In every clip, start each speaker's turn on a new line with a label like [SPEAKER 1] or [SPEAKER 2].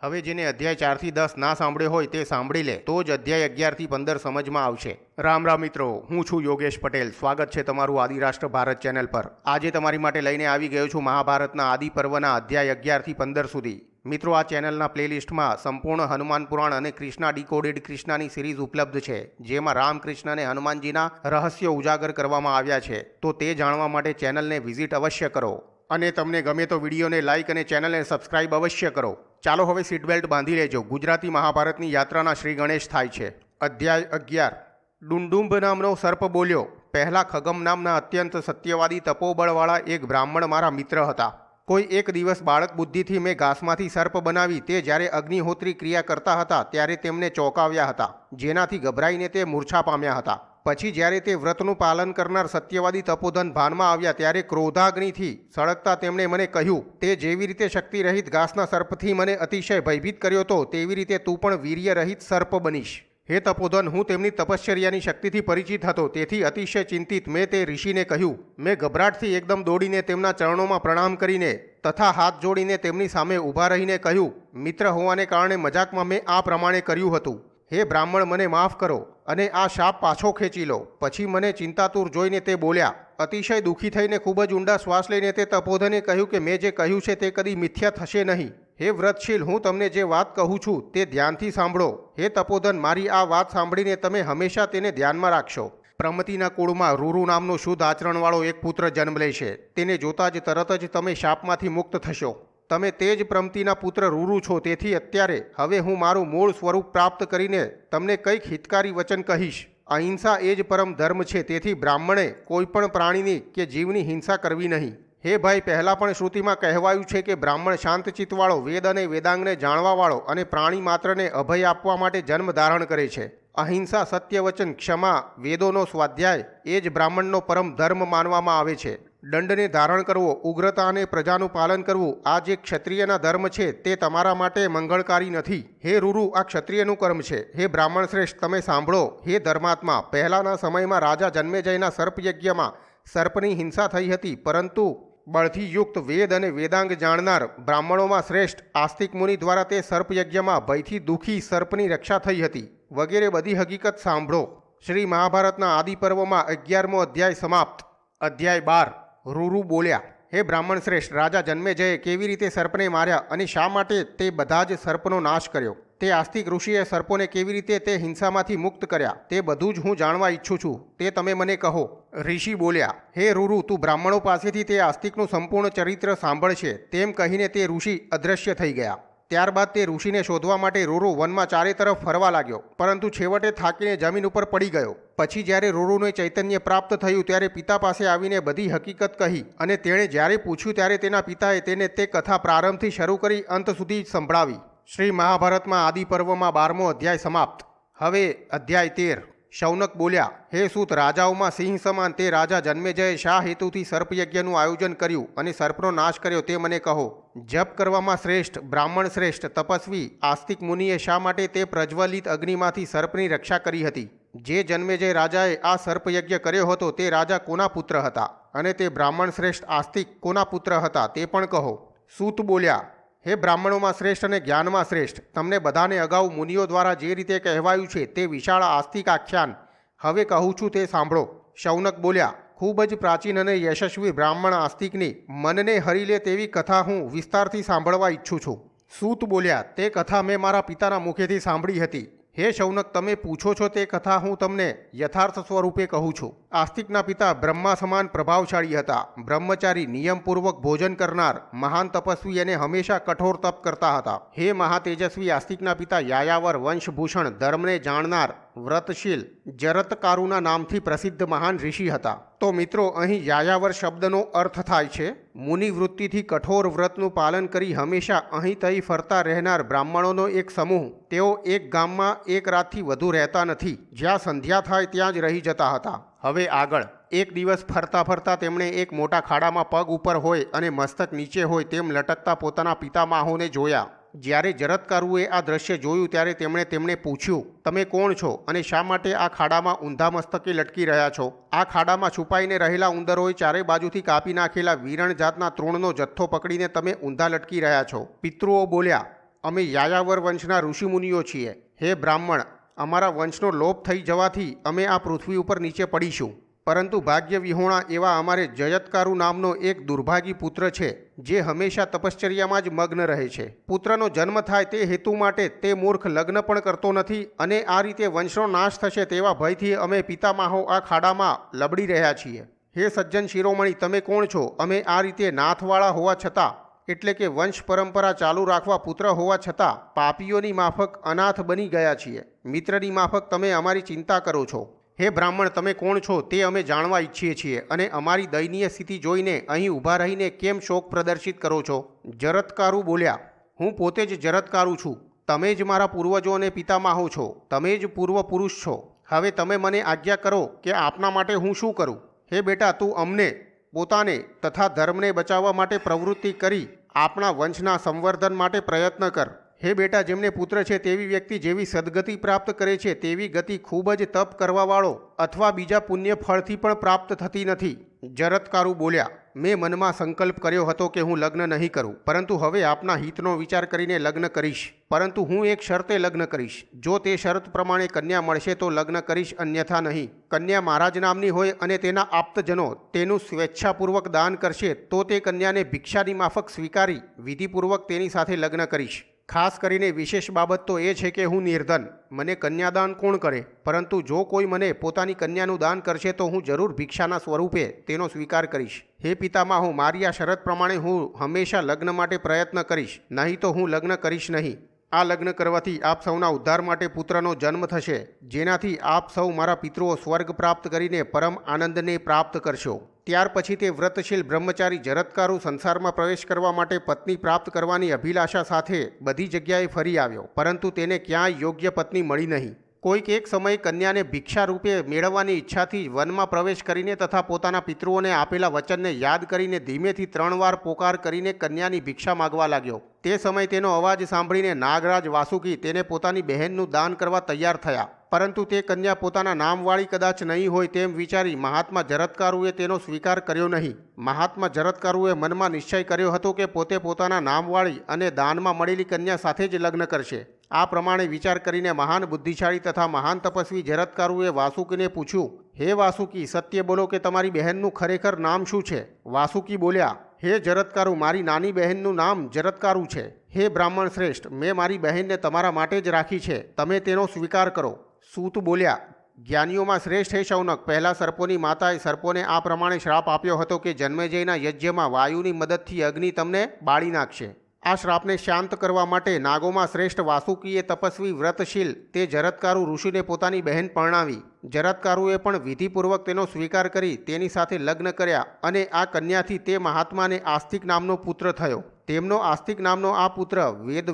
[SPEAKER 1] હવે જેને અધ્યાય 4 થી 10 ના સાંભળ્યો હોય તે સાંભળી લે તો જ અધ્યાય 11 થી 15 સમજમાં આવશે. રામ રામ મિત્રો, હું છું યોગેશ પટેલ. સ્વાગત છે તમારું આદિરાષ્ટ્ર ભારત ચેનલ પર. આજે તમારી માટે લઈને આવી ગયો છું મહાભારતના આદિ પર્વના અધ્યાય 11 થી 15 સુધી. મિત્રો, આ ચેનલના પ્લેલિસ્ટમાં સંપૂર્ણ હનુમાન પુરાણ અને કૃષ્ણા ડીકોડેડ કૃષ્ણાની સિરીઝ ઉપલબ્ધ છે, જેમાં રામકૃષ્ણ અને હનુમાનજીના રહસ્યો ઉજાગર કરવામાં આવ્યા છે. તો તે જાણવા માટે ચેનલને વિઝિટ અવશ્ય કરો અને તમને ગમે તો વિડીયોને લાઇક અને ચેનલને સબસ્ક્રાઇબ અવશ્ય કરો. ચાલો હવે સીટ બેલ્ટ બાંધી લેજો. ગુજરાતી મહાભારતની યાત્રાના શ્રી ગણેશ થાય છે. અધ્યાય 11. ડુંડુંબ નામનો સર્પ બોલ્યો, પહેલા ખગમ નામના અત્યંત સત્યવાદી તપોબળવાળા એક બ્રાહ્મણ મારા મિત્ર હતા. કોઈ એક દિવસ બાળક બુદ્ધિથી મેં ઘાસમાંથી સર્પ બનાવી તે જ્યારે અગ્નિહોત્રી ક્રિયા કરતા હતા ત્યારે તેમને ચોંકાવ્યા હતા, જેનાથી ગભરાઈને તે મૂર્છા પામ્યા હતા. પછી જ્યારે તે વ્રતનું પાલન કરનાર સત્યવાદી તપોધન ભાનમાં આવ્યા ત્યારે ક્રોધાગ્નિથી સળગતા તેમણે મને કહ્યું, તે જેવી રીતે શક્તિરહિત ઘાસના સર્પથી મને અતિશય ભયભીત કર્યો હતો, તેવી રીતે તું પણ વીર્યરહિત સર્પ બનીશ. હે તપોધન, હું તેમની તપશ્ચર્યાની શક્તિથી પરિચિત હતો, તેથી અતિશય ચિંતિત મેં તે ઋષિને કહ્યું. મેં ગભરાટથી એકદમ દોડીને તેમના ચરણોમાં પ્રણામ કરીને તથા હાથ જોડીને તેમની સામે ઊભા રહીને કહ્યું, મિત્ર હોવાને કારણે મજાકમાં મેં આ પ્રમાણે કર્યું હતું. હે બ્રાહ્મણ, મને માફ કરો અને આ શાપ પાછો ખેંચી લો. પછી મને ચિંતાતુર જોઈને તે બોલ્યા. અતિશય દુઃખી થઈને ખૂબ જ ઊંડા શ્વાસ લઈને તે તપોધને કહ્યું કે મેં જે કહ્યું છે તે કદી મિથ્યા થશે નહીં. હે વ્રતશીલ, હું તમને જે વાત કહું છું તે ધ્યાનથી સાંભળો. હે તપોધન, મારી આ વાત સાંભળીને તમે હંમેશા તેને ધ્યાનમાં રાખશો. પ્રમતિના કુળમાં રૂરુ નામનો શુદ્ધ આચરણવાળો એક પુત્ર જન્મ લે છે. તેને જોતા જ તરત જ તમે શાપમાંથી મુક્ત થશો. તમે તે જ પ્રમતિના પુત્ર રૂરુ છો, તેથી અત્યારે હવે હું મારું મૂળ સ્વરૂપ પ્રાપ્ત કરીને તમને કંઈક હિતકારી વચન કહીશ. અહિંસા એ જ પરમ ધર્મ છે, તેથી બ્રાહ્મણે કોઈ પણ પ્રાણીની કે જીવની હિંસા કરવી નહીં. હે ભાઈ, પહેલાં પણ શ્રુતિમાં કહેવાયું છે કે બ્રાહ્મણ શાંતચિત્તવાળો, વેદ અને વેદાંગને જાણવાવાળો અને પ્રાણી માત્રને અભય આપવા માટે જન્મ ધારણ કરે છે. અહિંસા, સત્યવચન, ક્ષમા, વેદોનો સ્વાધ્યાય એ જ બ્રાહ્મણનો પરમ ધર્મ માનવામાં આવે છે. દંડને ધારણ કરવો, ઉગ્રતા અને પ્રજાનું પાલન કરવું, આ જે ક્ષત્રિયના ધર્મ છે તે તમારા માટે મંગળકારી નથી. હે રૂરુ, આ ક્ષત્રિયનું કર્મ છે. હે બ્રાહ્મણ શ્રેષ્ઠ, તમે સાંભળો. હે ધર્માત્મા, પહેલાના સમયમાં રાજા જન્મેજયના સર્પયજ્ઞમાં સર્પની હિંસા થઈ હતી, પરંતુ બળથી યુક્ત વેદ અને વેદાંગ જાણનાર બ્રાહ્મણોમાં શ્રેષ્ઠ આસ્તિક મુનિ દ્વારા તે સર્પયજ્ઞમાં ભયથી દુઃખી સર્પની રક્ષા થઈ હતી, વગેરે બધી હકીકત સાંભળો. શ્રી મહાભારતના આદિ પર્વમાં 11મો અધ્યાય સમાપ્ત. અધ્યાય 12. રૂરુ બોલ્યા, હે બ્રાહ્મણ શ્રેષ્ઠ, રાજા જન્મેજયે કેવી રીતે સર્પને માર્યા અને શા માટે તે બધા જ સર્પનો નાશ કર્યો, તે આસ્તિક ઋષિએ સર્પોને કેવી રીતે તે હિંસામાંથી મુક્ત કર્યા, તે બધું જ હું જાણવા ઈચ્છું છું, તે તમે મને કહો. ઋષિ બોલ્યા, હે રૂરુ, તું બ્રાહ્મણો પાસેથી તે આસ્તિકનું સંપૂર્ણ ચરિત્ર સાંભળશે. તેમ કહીને તે ઋષિ અદૃશ્ય થઈ ગયા. ત્યારબાદ તે ઋષિને શોધવા માટે રૂરુ વનમાં ચારે તરફ ફરવા લાગ્યો, પરંતુ છેવટે થાકીને જમીન ઉપર પડી ગયો. પછી જ્યારે રૂરુને ચૈતન્ય પ્રાપ્ત થયું ત્યારે પિતા પાસે આવીને બધી હકીકત કહી, અને તેણે જ્યારે પૂછ્યું ત્યારે તેના પિતાએ તેને તે કથા પ્રારંભથી શરૂ કરી અંત સુધી સંભળાવી. શ્રી મહાભારતમાં આદિ પર્વમાં 12મો અધ્યાય સમાપ્ત. હવે અધ્યાય 13. શૌનક બોલ્યા, હે સૂત, રાજાઓમાં સિંહ સમાન તે રાજા જન્મેજયે શા હેતુથી સર્પયજ્ઞનું આયોજન કર્યું અને સર્પનો નાશ કર્યો તે મને કહો. જપ કરવામાં શ્રેષ્ઠ, બ્રાહ્મણ શ્રેષ્ઠ, તપસ્વી આસ્તિક મુનિએ શા માટે તે પ્રજ્વલિત અગ્નિમાંથી સર્પની રક્ષા કરી હતી? જે જન્મેજય રાજાએ આ સર્પયજ્ઞ કર્યો હતો તે રાજા કોના પુત્ર હતા, અને તે બ્રાહ્મણ શ્રેષ્ઠ આસ્તિક કોના પુત્ર હતા તે પણ કહો. સૂત બોલ્યા, હે બ્રાહ્મણોમાં શ્રેષ્ઠ અને જ્ઞાનમાં શ્રેષ્ઠ, તમને બધાને અગાઉ મુનિઓ દ્વારા જે રીતે કહેવાયું છે તે વિશાળ આસ્તિક આખ્યાન હવે કહું છું તે સાંભળો. શૌનક બોલ્યા, ખૂબ જ પ્રાચીન અને યશસ્વી બ્રાહ્મણ આસ્તિકની મનને હરી લે તેવી કથા હું વિસ્તારથી સાંભળવા ઈચ્છું છું. સૂત બોલ્યા, તે કથા મેં મારા પિતાના મુખેથી સાંભળી હતી. હે શૌનક, તમે પૂછો છો તે કથા હું તમને યથાર્થ સ્વરૂપે કહું છું. આસ્તિકના પિતા બ્રહ્મા સમાન પ્રભાવશાળી હતા. બ્રહ્મચારી, નિયમપૂર્વક ભોજન કરનાર, મહાન તપસ્વી અને હંમેશા કઠોર તપ કરતા હતા. હે મહાતેજસ્વી આસ્તિકના પિતા યાયાવર, વંશભૂષણ, ધર્મને જાણનાર, વ્રતશીલ, જરતકારુના નામથી પ્રસિદ્ધ મહાન ઋષિ હતા. તો મિત્રો, અહીં યાયાવર શબ્દનો અર્થ થાય છે મુનિવૃત્તિથી કઠોર વ્રતનું પાલન કરી હંમેશા અહીં તહીં ફરતા રહેનાર બ્રાહ્મણોનો એક સમૂહ. તેઓ એક ગામમાં એક રાતથી વધુ રહેતા નથી. જ્યાં સંધ્યા થાય ત્યાં જ રહી જતા હતા. હવે આગળ. એક દિવસ ફરતા ફરતા તેમણે એક મોટા ખાડામાં પગ ઉપર હોય અને મસ્તક નીચે હોય તેમ લટકતા પોતાના પિતામહોને જોયા. જ્યારે જરતકારુએ આ દ્રશ્ય જોયું ત્યારે તેમણે તેમને પૂછ્યું, તમે કોણ છો અને શા માટે આ ખાડામાં ઊંધા મસ્તકે લટકી રહ્યા છો? આ ખાડામાં છુપાઈને રહેલા ઉંદરોએ ચારે બાજુથી કાપી નાખેલા વીરણ જાતના તૃણનો જથ્થો પકડીને તમે ઊંધા લટકી રહ્યા છો. પિતૃઓ બોલ્યા, અમે યાયાવર વંશના ઋષિમુનિઓ છીએ. હે બ્રાહ્મણ, અમારા વંશનો લોપ થઈ જવાથી અમે આ પૃથ્વી ઉપર નીચે પડીશું. પરંતુ ભાગ્ય વિહોણા એવા અમારે જયત્કારુ નામનો એક દુર્ભાગી પુત્ર છે, જે હંમેશા તપશ્ચર્યામાં જ મગ્ન રહે છે. પુત્રનો જન્મ થાય તે હેતુ માટે તે મૂર્ખ લગ્ન પણ કરતો નથી, અને આ રીતે વંશનો નાશ થશે તેવા ભયથી અમે પિતામહો આ ખાડામાં લબડી રહ્યા છીએ. હે સજ્જન શિરોમણી, તમે કોણ છો? અમે આ રીતે નાથવાળા હોવા છતાં, એટલે કે વંશ પરંપરા ચાલુ રાખવા પુત્ર હોવા છતાં પાપીઓની માફક અનાથ બની ગયા છીએ. મિત્રની માફક તમે અમારી ચિંતા કરો છો. હે બ્રાહ્મણ, તમે કોણ છો તે અમે જાણવા ઈચ્છીએ છીએ, અને અમારી દયનીય સ્થિતિ જોઈને અહીં ઊભા રહીને કેમ શોક પ્રદર્શિત કરો છો? જરત્કારુ બોલ્યા, હું પોતે જ જરત્કારુ છું. તમે જ મારા પૂર્વજો અને પિતામહો છો. તમે જ પૂર્વ પુરુષ છો. હવે તમે મને આજ્ઞા કરો કે આપના માટે હું શું કરું? હે બેટા, તું અમને, પોતાને તથા ધર્મને બચાવવા માટે પ્રવૃત્તિ કરી આપણા વંશના સંવર્ધન માટે પ્રયત્ન કર. હે બેટા, જેમને પુત્ર છે તેવી વ્યક્તિ જેવી સદગતિ પ્રાપ્ત કરે છે તેવી ગતિ ખૂબ જ તપ કરવાવાળો અથવા બીજા પુણ્ય ફળથી પણ પ્રાપ્ત થતી નથી. જરત્કારુ બોલ્યા, મેં મનમાં સંકલ્પ કર્યો હતો કે હું લગ્ન નહીં કરું, પરંતુ હવે આપના હિતનો વિચાર કરીને લગ્ન કરીશ. પરંતુ હું એક શરતે લગ્ન કરીશ. જો તે શરત પ્રમાણે કન્યા મળશે તો લગ્ન કરીશ, અન્યથા નહીં. કન્યા મારા જ નામની હોય અને તેના આપ્તજનો તેનું સ્વેચ્છાપૂર્વક દાન કરશે તો તે કન્યાને ભિક્ષાની માફક સ્વીકારી વિધિપૂર્વક તેની સાથે લગ્ન કરીશ. ખાસ કરીને વિશેષ બાબત તો એ છે કે હું નિર્ધન, મને કન્યાદાન કોણ કરે? પરંતુ જો કોઈ મને પોતાની કન્યાનું દાન કરશે તો હું જરૂર ભિક્ષાના સ્વરૂપે તેનો સ્વીકાર કરીશ. હે પિતામહો, મારી આ શરત પ્રમાણે હું હંમેશા લગ્ન માટે પ્રયત્ન કરીશ, નહીં તો હું લગ્ન કરીશ નહીં. આ લગ્ન કરવાથી આપ સૌના ઉદ્ધાર માટે પુત્રનો જન્મ થશે, જેનાથી આપ સૌ મારા પિતૃઓ સ્વર્ગ પ્રાપ્ત કરીને પરમ આનંદને પ્રાપ્ત કરશો. ત્યાર પછી તે વ્રતશીલ બ્રહ્મચારી જરત્કારુ સંસારમાં પ્રવેશ કરવા માટે પત્ની પ્રાપ્ત કરવાની અભિલાષા સાથે બધી જગ્યાએ ફરી આવ્યો, પરંતુ તેને ક્યાંય યોગ્ય પત્ની મળી નહીં. કોઈક એક સમયે કન્યાને ભિક્ષા રૂપે મેળવવાની ઈચ્છાથી વનમાં પ્રવેશ કરીને તથા પોતાના પિતૃઓને આપેલા વચનને યાદ કરીને ધીમેથી 3 વાર પોકાર કરીને કન્યાની ભિક્ષા માગવા લાગ્યો. તે સમયે તેનો અવાજ સાંભળીને નાગરાજ વાસુકી તેને પોતાની બહેનનું દાન કરવા તૈયાર થયા, પરંતુ તે કન્યા પોતાના નામવાળી કદાચ નહીં હોય તેમ વિચારી મહાત્મા જરત્કારુએ તેનો સ્વીકાર કર્યો નહીં. મહાત્મા જરત્કારુએ મનમાં નિશ્ચય કર્યો હતો કે પોતે પોતાના નામવાળી અને દાનમાં મળેલી કન્યા સાથે જ લગ્ન કરશે. આ પ્રમાણે વિચાર કરીને મહાન બુદ્ધિશાળી તથા મહાન તપસ્વી જરત્કારુએ વાસુકીને પૂછ્યું, હે વાસુકી, સત્ય બોલો કે તમારી બહેનનું ખરેખર નામ શું છે? વાસુકી બોલ્યા, હે જરત્કારુ, મારી નાની બહેનનું નામ જરત્કારુ છે. હે બ્રાહ્મણ શ્રેષ્ઠ, મેં મારી બહેનને તમારા માટે જ રાખી છે, તમે તેનો સ્વીકાર કરો. સૂત બોલ્યા, જ્ઞાનીઓમાં શ્રેષ્ઠ હે શૌનક, પહેલા સર્પોની માતાએ સર્પોને આ પ્રમાણે શ્રાપ આપ્યો હતો કે જન્મેજયના યજ્ઞમાં વાયુની મદદથી અગ્નિ તમને બાળી નાખશે. આ શ્રાપને શાંત કરવા માટે નાગોમાં શ્રેષ્ઠ વાસુકીએ તપસ્વી વ્રતશીલ તે જરત્કારુ ઋષિને પોતાની બહેન પરણાવી. જરત્કારુએ પણ વિધિપૂર્વક તેનો સ્વીકાર કરી તેની સાથે લગ્ન કર્યા, અને આ કન્યાથી તે મહાત્માને આસ્તિક નામનો પુત્ર થયો. તેમનો આસ્તિક નામનો આ પુત્ર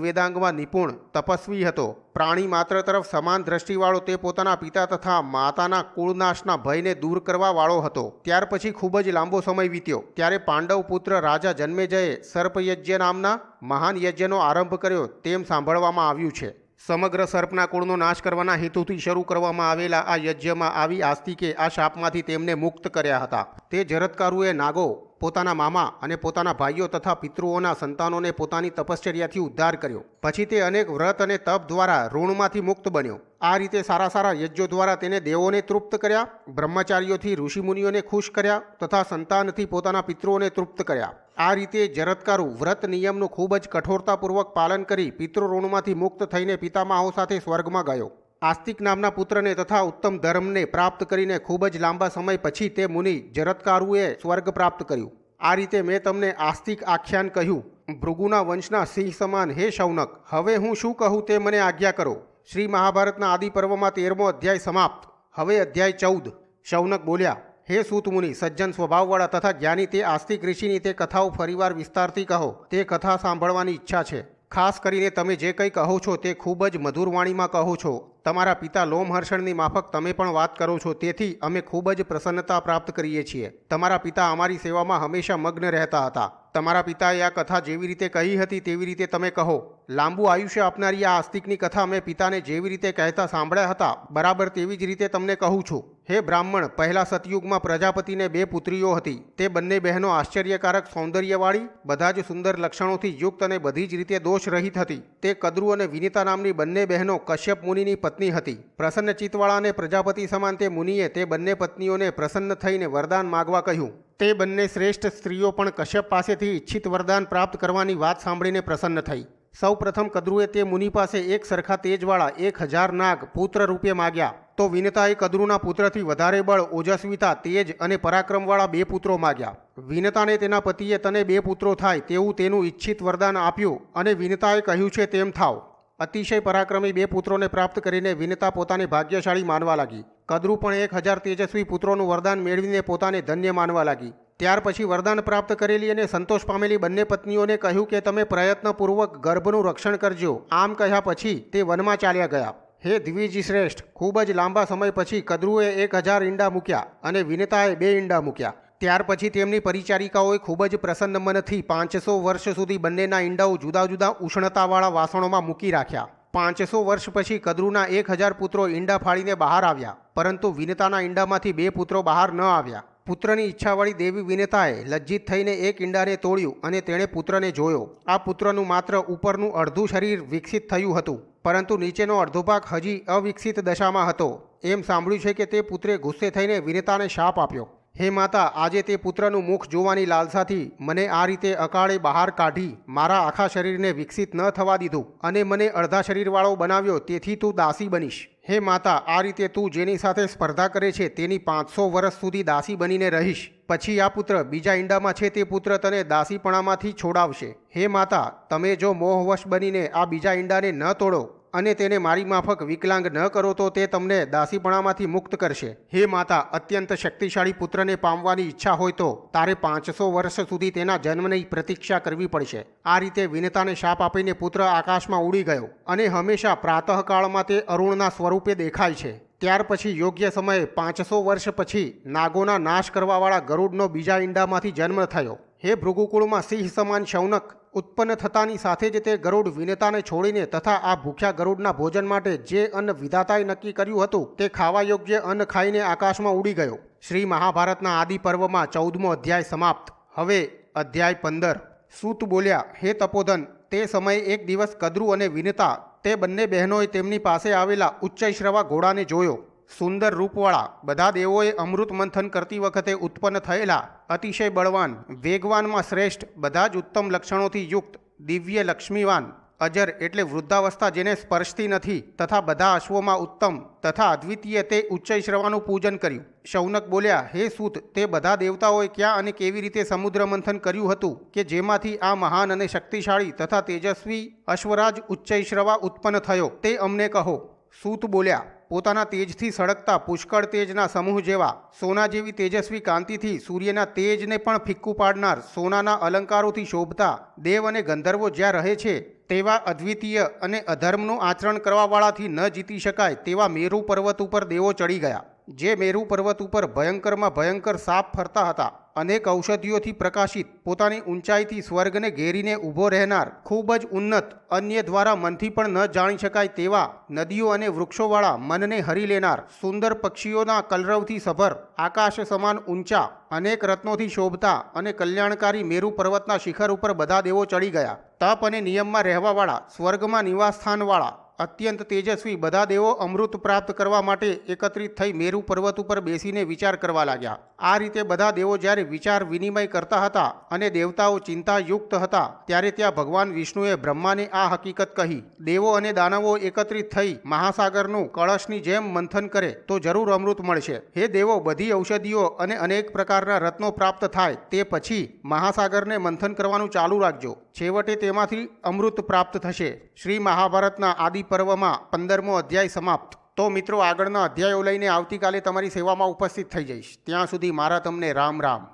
[SPEAKER 1] વેદાંગમાં નિપુણ તપસ્વી હતો. પ્રાણી માત્ર તરફ સમાન દ્રષ્ટિવાળો તે પોતાના પિતા તથા માતાના કુળનાશના ભયને દૂર કરવા વાળો હતો. ત્યાર પછી ખૂબ જ લાંબો સમય વીત્યો, ત્યારે પાંડવ પુત્ર રાજા જન્મેજયે સર્પયજ્ઞ નામના મહાન યજ્ઞનો આરંભ કર્યો તેમ સાંભળવામાં આવ્યું છે. સમગ્ર સર્પના કુળનો નાશ કરવાના હેતુથી શરૂ કરવામાં આવેલા આ યજ્ઞમાં આવી આસ્તિકે આ શાપમાંથી તેમને મુક્ત કર્યા હતા. તે જરત્કારુએ નાગો, પોતાના મામા અને પોતાના ભાઈઓ તથા પિતૃઓના સંતાનોને પોતાની તપશ્ચર્યાથી ઉદ્ધાર કર્યો. પછી તે અનેક વ્રત અને તપ દ્વારા ઋણમાંથી મુક્ત બન્યો. આ રીતે સારા સારા યજ્ઞો દ્વારા તેને દેવોને તૃપ્ત કર્યા, બ્રહ્મચારીઓથી ઋષિમુનિઓને ખુશ કર્યા તથા સંતાનથી પોતાના પિતૃઓને તૃપ્ત કર્યા. આ રીતે જરત્કારુ વ્રત નિયમનું ખૂબ જ કઠોરતાપૂર્વક પાલન કરી પિતૃઋણમાંથી મુક્ત થઈને પિતામહો સાથે સ્વર્ગમાં ગયો. આસ્તિક નામના પુત્રને તથા ઉત્તમ ધર્મને પ્રાપ્ત કરીને ખૂબ જ લાંબા સમય પછી તે મુનિ જરત્કારુએ સ્વર્ગ પ્રાપ્ત કર્યું. આ રીતે મેં તમને આસ્તિક આખ્યાન કહ્યું. ભૃગુના વંશના સિંહ સમાન હે શૌનક, હવે હું શું કહું તે મને આજ્ઞા કરો. શ્રી મહાભારતના આદિ પર્વમાં 13મો અધ્યાય સમાપ્ત. હવે અધ્યાય 14. શૌનક બોલ્યા, હે સૂતમુનિ, સજ્જન સ્વભાવવાળા તથા જ્ઞાની તે આસ્તિક ઋષિની તે કથાઓ ફરીવાર વિસ્તારથી કહો. તે કથા સાંભળવાની ઈચ્છા છે. ખાસ કરીને તમે જે કંઈ કહો છો તે ખૂબ જ મધુર વાણીમાં કહો છો. તમારા પિતા લોમહર્ષણની માફક તમે પણ વાત કરો છો, તેથી અમે ખૂબ જ પ્રસન્નતા પ્રાપ્ત કરીએ છીએ. તમારા પિતા અમારી સેવામાં હંમેશા મગ્ન રહેતા હતા. તમારા પિતાએ આ કથા જેવી રીતે કહી હતી તેવી રીતે તમે કહો. લાંબુ આયુષ્ય આપનારી આ આસ્તિકની કથા મેં પિતાને જેવી રીતે કહેતા સાંભળ્યા હતા બરાબર તેવી જ રીતે તમને કહું છું. હે બ્રાહ્મણ, પહેલા સતયુગમાં પ્રજાપતિને 2 પુત્રીઓ હતી. તે બંને બહેનો આશ્ચર્યકારક સૌંદર્યવાળી, બધા જ સુંદર લક્ષણોથી યુક્ત અને બધી જ રીતે દોષરહિત હતી. તે કદ્રુ અને વિનિતા નામની બંને બહેનો કશ્યપ મુનિની પત્ની હતી. પ્રસન્ન ચિત્તવાળા અને પ્રજાપતિ સમાન તે મુનિએ તે બંને પત્નીઓને પ્રસન્ન થઈને વરદાન માગવા કહ્યું. તે બંને શ્રેષ્ઠ સ્ત્રીઓ પણ કશ્યપ પાસેથી ઈચ્છિત વરદાન પ્રાપ્ત કરવાની વાત સાંભળીને પ્રસન્ન થઈ. સૌ પ્રથમ કદ્રુએ તે મુનિ પાસે એક સરખા તેજવાળા 1000 નાગ પુત્ર રૂપે માગ્યા. તો વિનતાએ કદ્રુના પુત્રથી વધારે બળ, ઓજસ્વીતા, તેજ અને પરાક્રમવાળા 2 પુત્રો માગ્યા. વિનતાને તેના પતિએ તને 2 પુત્રો થાય તેવું તેનું ઈચ્છિત વરદાન આપ્યું અને વિનતાએ કહ્યું છે તેમ થાવ. અતિશય પરાક્રમી 2 પુત્રોને પ્રાપ્ત કરીને વિનતા પોતાને ભાગ્યશાળી માનવા લાગી. કદ્રુ પણ 1000 તેજસ્વી પુત્રોનું વરદાન મેળવીને પોતાને ધન્ય માનવા લાગી. ત્યાર પછી વરદાન પ્રાપ્ત કરેલી અને સંતોષ પામેલી બંને પત્નીઓને કહ્યું કે તમે પ્રયત્નપૂર્વક ગર્ભનું રક્ષણ કરજો. આમ કહ્યા પછી તે વનમાં ચાલ્યા ગયા. હે દ્વિજ શ્રેષ્ઠ, ખૂબ જ લાંબા સમય પછી કદ્રુએ 1000 ઈંડા મૂક્યા અને વિનતાએ 2 ઈંડા મૂક્યા. ત્યાર પછી તેમની પરિચારિકાઓએ ખૂબ જ પ્રસન્ન મનથી 500 વર્ષ સુધી બંનેના ઈંડાઓ જુદા જુદા ઉષ્ણતાવાળા વાસણોમાં મૂકી રાખ્યા. 500 વર્ષ પછી કદ્રુના 1000 પુત્રો ઈંડા ફાડીને બહાર આવ્યા, પરંતુ વિનતાના ઈંડામાંથી 2 પુત્રો બહાર ન આવ્યા. પુત્રની ઈચ્છાવાળી દેવી વિનતાએ લજ્જિત થઈને એક ઈંડાને તોડ્યું અને તેણે પુત્રને જોયો. આ પુત્રનું માત્ર ઉપરનું અડધું શરીર વિકસિત થયું હતું, પરંતુ નીચેનો અડધો ભાગ હજી અવિકસિત દશામાં હતો. એમ સાંભળ્યું છે કે તે પુત્રે ગુસ્સે થઈને વિનતાને શાપ આપ્યો. હે માતા, આજે તે પુત્રનું મુખ જોવાની લાલસાથી મને આ રીતે અકાળે બહાર કાઢી મારા આખા શરીરને વિકસિત ન થવા દીધું અને મને અડધા શરીરવાળો બનાવ્યો, તેથી તું દાસી બનીશ. હે માતા, આ રીતે તું જેની સાથે સ્પર્ધા કરે છે તેની 500 વર્ષ સુધી દાસી બનીને રહીશ. પછી આ પુત્ર બીજા ઈંડામાં છે તે પુત્ર તને દાસીપણામાંથી છોડાવશે. હે માતા, તમે જો મોહવશ બનીને આ બીજા ઈંડાને ન તોડો અને તેને મારી માફક વિકલાંગ ન કરો તો તે તમને દાસીપણામાંથી મુક્ત કરશે. હે માતા, અત્યંત શક્તિશાળી પુત્રને પામવાની ઈચ્છા હોય તો તારે 500 વર્ષ સુધી તેના જન્મની પ્રતીક્ષા કરવી પડશે. આ રીતે વિનતાને શાપ આપીને પુત્ર આકાશમાં ઉડી ગયો અને હંમેશા પ્રાતઃકાળમાં તે અરુણના સ્વરૂપે દેખાય છે. ત્યાર પછી યોગ્ય સમયે 500 વર્ષ પછી નાગોના નાશ કરવાવાળા ગરુડનો બીજા ઈંડામાંથી જન્મ થયો. હે ભૃગુકુળમાં સિંહ સમાન શૌનક ઉત્પન્ન થતાની સાથે જ તે ગરુડ વિનતાને છોડીને તથા આ ભૂખ્યા ગરુડના ભોજન માટે જે અન્ન વિધાતાએ નક્કી કર્યું હતું તે ખાવા યોગ્ય અન્ન ખાઈને આકાશમાં ઉડી ગયો. શ્રી મહાભારતના આદિ પર્વમાં 14મો અધ્યાય સમાપ્ત. હવે અધ્યાય 15. સૂત બોલ્યા, હે તપોધન, તે સમયે એક દિવસ કદ્રુ અને વિનતા તે બંને બહેનોએ તેમની પાસે આવેલા ઉચ્ચૈશ્રવા ઘોડાને જોયો. સુંદર રૂપવાળા, બધા દેવોએ અમૃત મંથન કરતી વખતે ઉત્પન્ન થયેલા, અતિશય બળવાન, વેગવાનમાં શ્રેષ્ઠ, બધા જ ઉત્તમ લક્ષણોથી યુક્ત, દિવ્ય લક્ષ્મીવાન, અજર એટલે વૃદ્ધાવસ્થા જેને સ્પર્શતી નથી તથા બધા અશ્વોમાં ઉત્તમ તથા અદ્વિતીય તે ઉચ્ચૈશ્રવાનું પૂજન કર્યું. શૌનક બોલ્યા, હે સૂત, તે બધા દેવતાઓએ ક્યાં અને કેવી રીતે સમુદ્ર મંથન કર્યું હતું કે જેમાંથી આ મહાન અને શક્તિશાળી તથા તેજસ્વી અશ્વરાજ ઉચ્ચૈશ્રવા ઉત્પન્ન થયો તે અમને કહો. સૂત બોલ્યા, પોતાના તેજથી સળગતા પુષ્કળ તેજના સમૂહ જેવા, સોના જેવી તેજસ્વી કાંતિથી સૂર્યના તેજને પણ ફિક્કું પાડનાર, સોનાના અલંકારોથી શોભતા, દેવ અને ગંધર્વો જ્યાં રહે છે તેવા અદ્વિતીય અને અધર્મનું આચરણ કરવાવાળાથી ન જીતી શકાય તેવા મેરુ પર્વત ઉપર દેવો ચડી ગયા. જે મેરુ પર્વત ઉપર ભયંકરમાં ભયંકર સાપ ફરતા હતા, અનેક ઔષધિઓથી પ્રકાશિત, પોતાની ઊંચાઈથી સ્વર્ગને ઘેરીને ઊભો રહેનાર, ખૂબ જ ઉન્નત, અન્ય દ્વારા મનથી પણ ન જાણી શકાય તેવા, નદીઓ અને વૃક્ષોવાળા, મનને હરી લેનાર, સુંદર પક્ષીઓના કલરવથી સભર, આકાશ સમાન ઊંચા, અનેક રત્નોથી શોભતા અને કલ્યાણકારી મેરુ પર્વતના શિખર ઉપર બધા દેવો ચડી ગયા. તપ અને નિયમમાં રહેવાવાળા, સ્વર્ગમાં નિવાસસ્થાનવાળા, અત્યંત તેજસ્વી બધા દેવો અમૃત પ્રાપ્ત કરવા માટે એકત્રિત થઈ મેરુ પર્વત ઉપર બેસીને વિચાર કરવા લાગ્યા. આ રીતે બધા દેવો જ્યારે વિચાર વિનિમય કરતા હતા અને દેવતાઓ ચિંતાયુક્ત હતા ત્યારે ત્યાં ભગવાન વિષ્ણુએ બ્રહ્માને આ હકીકત કહી. દેવો અને દાનવો એકત્રિત થઈ મહાસાગરનું કળશની જેમ મંથન કરે તો જરૂર અમૃત મળશે. હે દેવો, બધી ઔષધિઓ અને અનેક પ્રકારના રત્નો પ્રાપ્ત થાય તે પછી મહાસાગરને મંથન કરવાનું ચાલુ રાખજો. છેવટે તેમાંથી અમૃત પ્રાપ્ત થશે. શ્રી મહાભારતના આદિ પર્વમાં 15મો અધ્યાય સમાપ્ત. તો મિત્રો, આગળના અધ્યાયો લઈને આવતીકાલે તમારી સેવામાં ઉપસ્થિત થઈ જઈશ. ત્યાં સુધી મારા તમને રામ રામ.